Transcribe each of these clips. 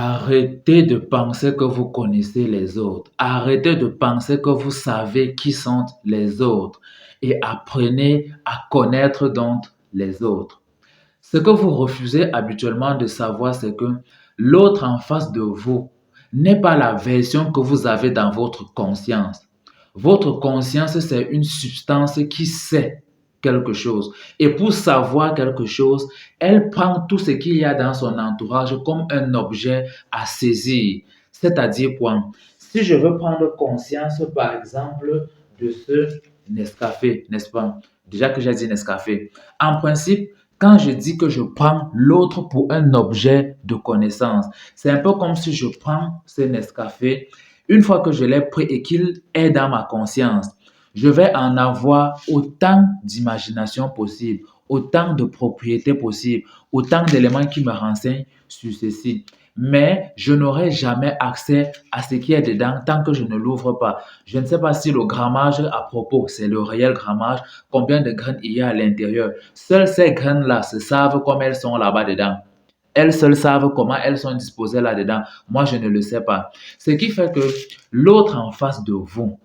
Arrêtez de penser que vous connaissez les autres. Arrêtez de penser que vous savez qui sont les autres. Et apprenez à connaître donc les autres. Ce que vous refusez habituellement de savoir, c'est que l'autre en face de vous n'est pas la version que vous avez dans votre conscience. Votre conscience, c'est une substance qui sait quelque chose. Et pour savoir quelque chose, elle prend tout ce qu'il y a dans son entourage comme un objet à saisir. C'est-à-dire quoi? Si je veux prendre conscience, par exemple, de ce Nescafé, n'est-ce pas? Déjà que j'ai dit Nescafé. En principe, quand je dis que je prends l'autre pour un objet de connaissance, c'est un peu comme si je prends ce Nescafé, une fois que je l'ai pris et qu'il est dans ma conscience, je vais en avoir autant d'imagination possible, autant de propriétés possibles, autant d'éléments qui me renseignent sur ceci. Mais je n'aurai jamais accès à ce qui est dedans tant que je ne l'ouvre pas. Je ne sais pas si le grammage à propos, c'est le réel grammage, combien de graines il y a à l'intérieur. Seules ces graines-là se savent comme elles sont là-bas dedans. Elles seules savent comment elles sont disposées là-dedans. Moi, je ne le sais pas. Ce qui fait que l'autre en face de vous,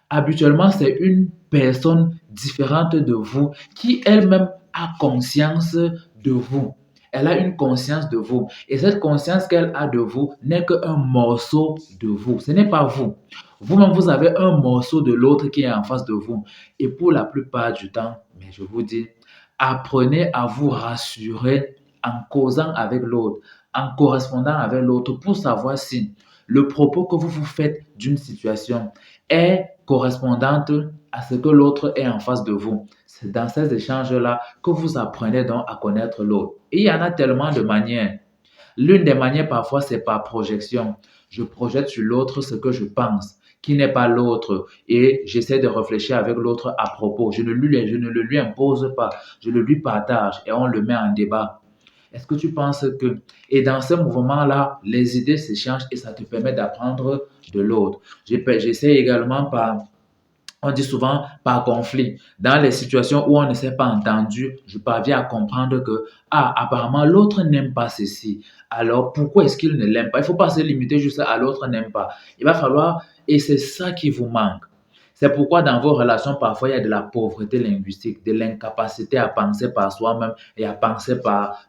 habituellement, c'est une personne différente de vous qui elle-même a conscience de vous. Elle a une conscience de vous. Et cette conscience qu'elle a de vous n'est qu'un morceau de vous. Ce n'est pas vous. Vous-même, vous avez un morceau de l'autre qui est en face de vous. Et pour la plupart du temps, mais je vous dis, apprenez à vous rassurer en causant avec l'autre, en correspondant avec l'autre pour savoir si le propos que vous vous faites d'une situation est correspondante à ce que l'autre est en face de vous. C'est dans ces échanges-là que vous apprenez donc à connaître l'autre. Et il y en a tellement de manières. L'une des manières parfois, c'est par projection. Je projette sur l'autre ce que je pense, qui n'est pas l'autre, et j'essaie de réfléchir avec l'autre à propos. Je ne le lui impose pas, je le lui partage et on le met en débat. Est-ce que tu penses que... Et dans ce mouvement-là, les idées s'échangent et ça te permet d'apprendre de l'autre. J'essaie également par, on dit souvent par conflit. Dans les situations où on ne s'est pas entendu, je parviens à comprendre que, ah, apparemment, l'autre n'aime pas ceci. Alors, pourquoi est-ce qu'il ne l'aime pas? Il ne faut pas se limiter juste à l'autre n'aime pas. Il va falloir, et c'est ça qui vous manque. C'est pourquoi dans vos relations, parfois, il y a de la pauvreté linguistique, de l'incapacité à penser par soi-même et à penser par